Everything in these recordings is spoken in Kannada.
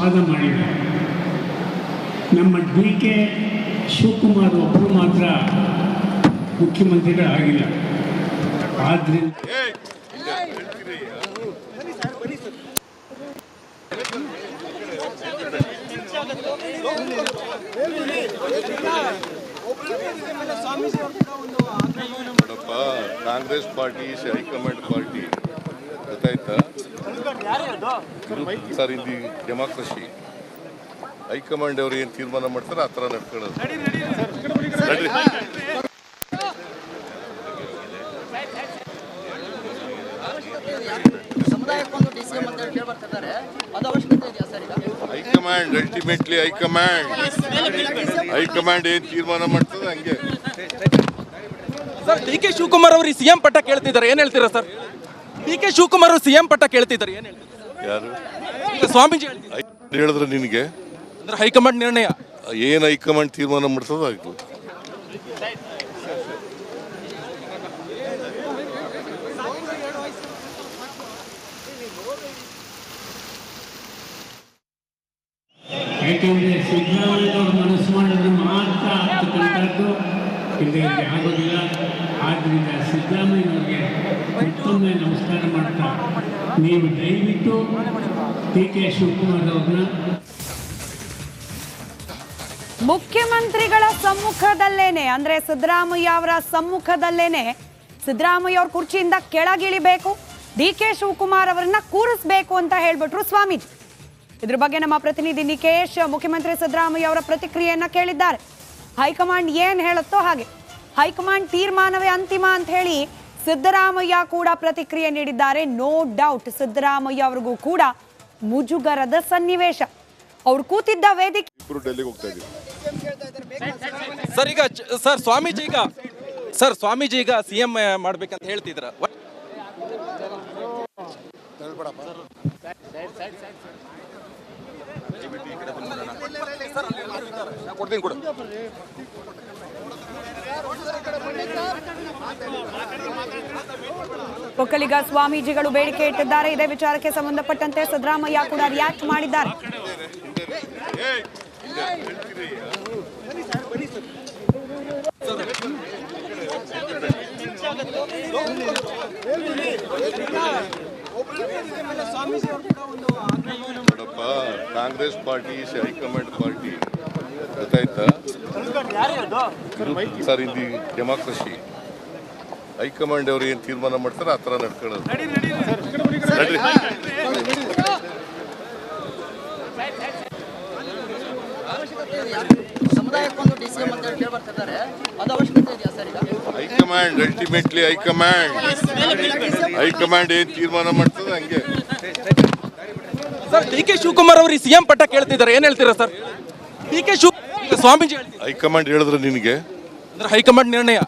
ವಾದ ಮಾಡಿದ್ದಾರೆ. ನಮ್ಮ ಡಿ.ಕೆ. ಶಿವಕುಮಾರ್ ಒಬ್ಬರು ಮಾತ್ರ ಮುಖ್ಯಮಂತ್ರಿಗಳಾಗಿಲ್ಲ. ಆದ್ದರಿಂದ ಕಾಂಗ್ರೆಸ್ ಪಾರ್ಟಿ ಹೈಕಮಾಂಡ್ ಪಾರ್ಟಿ ಗೊತ್ತಾಯ್ತಾ ಸರ್. ಇಂದು ಡೆಮಾಕ್ರಸಿ ಹೈಕಮಾಂಡ್ ಅವರು ಏನು ತೀರ್ಮಾನ ಮಾಡ್ತಾರೆ ಆ ಥರ ನಡ್ಕೊಳ್ಳೋದು. ಹೈಕಮಾಂಡ್ ಅಲ್ಟಿಮೇಟ್ಲಿ ಹೈಕಮಾಂಡ್ ಏನು ತೀರ್ಮಾನ ಮಾಡ್ತದೆ ಹಂಗೆ. ಸರ್, ಡಿ.ಕೆ. ಶಿವಕುಮಾರ್ ಅವರು ಸಿಎಂ ಪಟ್ಟ ಕೇಳ್ತಿದ್ದಾರೆ, ಏನ್ ಹೇಳ್ತೀರಾ ಸರ್? ಡಿ.ಕೆ. ಶಿವಕುಮಾರ್ ಅವರು ಸಿಎಂ ಪಟ್ಟ ಕೇಳ್ತಿದ್ದಾರೆ, ಏನ್ ಹೇಳ್ತೀರಾ? ಯಾರು ಸ್ವಾಮೀಜಿ ಹೇಳಿದ್ರೆ ನಿನಗೆ ಅಂದ್ರೆ ಹೈಕಮಾಂಡ್ ನಿರ್ಣಯ ಏನು ಹೈಕಮಾಂಡ್ ತೀರ್ಮಾನ ಮಾಡ್ತದ ಆಗ್ತದೆ. ಯಾಕೆಂದರೆ ಸಿದ್ದರಾಮಯ್ಯನವರು ಮನಸ್ಸು ಮಾಡಿದ್ರೆ ಮಾತ್ರ ಆಗ್ತಕ್ಕಂಥದ್ದು, ಇಲ್ಲಿ ಆಗೋದಿಲ್ಲ. ಆದ್ದರಿಂದ ಸಿದ್ದರಾಮಯ್ಯನವ್ರಿಗೆ ಮತ್ತೊಮ್ಮೆ ನಮಸ್ಕಾರ ಮಾಡ್ತಾ ನೀವು ದಯವಿಟ್ಟು ಡಿ.ಕೆ. ಶಿವಕುಮಾರ್ ಅವ್ರನ್ನ ಮುಖ್ಯಮಂತ್ರಿಗಳ ಸಮ್ಮುಖದಲ್ಲೇನೆ, ಅಂದ್ರೆ ಸಿದ್ದರಾಮಯ್ಯ ಅವರ ಸಮ್ಮುಖದಲ್ಲೇನೆ ಸಿದ್ದರಾಮಯ್ಯ ಅವ್ರ ಕುರ್ಚಿಯಿಂದ ಕೆಳಗಿಳಿಬೇಕು, ಡಿ.ಕೆ. ಶಿವಕುಮಾರ್ ಅವರನ್ನ ಕೂರಿಸಬೇಕು ಅಂತ ಹೇಳ್ಬಿಟ್ರು ಸ್ವಾಮೀಜಿ. ಇದ್ರ ಬಗ್ಗೆ ನಮ್ಮ ಪ್ರತಿನಿಧಿ ನಿಕೇಶ್ ಮುಖ್ಯಮಂತ್ರಿ ಸಿದ್ದರಾಮಯ್ಯ ಅವರ ಪ್ರತಿಕ್ರಿಯೆಯನ್ನ ಕೇಳಿದ್ದಾರೆ. ಹೈಕಮಾಂಡ್ ಏನ್ ಹೇಳುತ್ತೋ ಹಾಗೆ, ಹೈಕಮಾಂಡ್ ತೀರ್ಮಾನವೇ ಅಂತಿಮ ಅಂತ ಹೇಳಿ ಸಿದ್ದರಾಮಯ್ಯ ಕೂಡ ಪ್ರತಿಕ್ರಿಯೆ ನೀಡಿದ್ದಾರೆ. ನೋ ಡೌಟ್ ಸಿದ್ದರಾಮಯ್ಯ ಅವ್ರಿಗೂ ಕೂಡ ಮುಜುಗರದ ಸನ್ನಿವೇಶ. ಅವ್ರು ಕೂತಿದ್ದ ವೇದಿಕೆ ಸರ್. ಈಗ ಸ್ವಾಮೀಜಿ ಈಗ ಸಿಎಂ ಮಾಡ್ಬೇಕಂತ ಹೇಳ್ತಿದ್ರ. ಒಕ್ಕಲಿಗ ಸ್ವಾಮೀಜಿಗಳು ಬೇಡಿಕೆ ಇಟ್ಟಿದ್ದಾರೆ. ಇದೇ ವಿಚಾರಕ್ಕೆ ಸಂಬಂಧಪಟ್ಟಂತೆ ಸಿದ್ದರಾಮಯ್ಯ ಕೂಡ ರಿಯಾಕ್ಟ್ ಮಾಡಿದ್ದಾರೆ. ಕಾಂಗ್ರೆಸ್ ಪಾರ್ಟಿ ಹೈಕಮಾಂಡ್ ಪಾರ್ಟಿ ಗೊತ್ತಾಯ್ತಾ ಸರ್. ಇಂದು ಡೆಮಾಕ್ರಸಿ ಹೈಕಮಾಂಡ್ ಅವರು ಏನು ತೀರ್ಮಾನ ಮಾಡ್ತಾರೆ ಆ ಥರ ನಡ್ಕೊಳ್ಳೋದು. ಹೈಕಮಾಂಡ್ ಅಲ್ಟಿಮೇಟ್ಲಿ ಹೈಕಮಾಂಡ್ ಏನು ತೀರ್ಮಾನ ಮಾಡ್ತದೆ ಹಂಗೆ. ಸರ್, ಡಿ.ಕೆ. ಶಿವಕುಮಾರ್ ಅವರು ಸಿಎಂ ಪಟ್ಟ ಕೇಳ್ತಿದ್ದಾರೆ, ಏನ್ ಹೇಳ್ತೀರಾ ಸರ್? ಡಿ.ಕೆ. ಸ್ವಾಮೀಜಿ ಹೈಕಮಾಂಡ್ ಹೇಳಿದ್ರೆ ನಿನಗೆ ಅಂದ್ರೆ ಹೈಕಮಾಂಡ್ ನಿರ್ಣಯ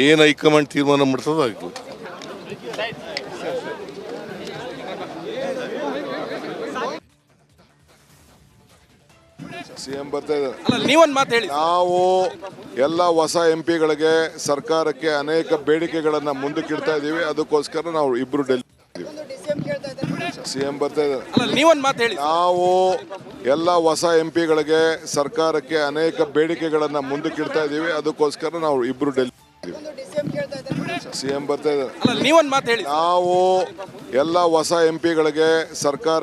ಏನು ಹೈಕಮಾಂಡ್ ತೀರ್ಮಾನ ಮಾಡ್ತದ ಆಗ್ತದೆ. ಸಿಎಂ ಬರ್ತಾ ಇದ್ದಾರೆ. ನೀವೊಂದು ಮಾತು ಹೇಳಿ. ನಾವು ಎಲ್ಲ ಹೊಸ ಎಂಪಿಗಳಿಗೆ ಸರ್ಕಾರಕ್ಕೆ ಅನೇಕ ಬೇಡಿಕೆಗಳನ್ನ ಮುಂದಕ್ಕಿಡ್ತಾ ಇದೀವಿ. ಅದಕ್ಕೋಸ್ಕರ ನಾವು ಇಬ್ರು ಡೆಲ್ಲಿ ಸಿಎಂ ಬರ್ತಾ ಇದ್ದಾರೆ. ನೀವೊಂದು ಮಾತು ಹೇಳಿ. ನಾವು ಎಲ್ಲ ಹೊಸ ಎಂಪಿಗಳಿಗೆ ಸರ್ಕಾರಕ್ಕೆ ಅನೇಕ ಬೇಡಿಕೆಗಳನ್ನ ಮುಂದಕ್ಕಿಡ್ತಾ ಇದೀವಿ. ಅದಕ್ಕೋಸ್ಕರ ನಾವು ಇಬ್ರು ಡೆಲ್ಲಿ ಸಿಎಂ ಬರ್ತಾ ಇದ್ದಾರೆ. ನೀವೊಂದು ಮಾತು ಹೇಳಿ. ನಾವು ಎಲ್ಲ ಹೊಸ ಎಂಪಿಗಳಿಗೆ ಸರ್ಕಾರ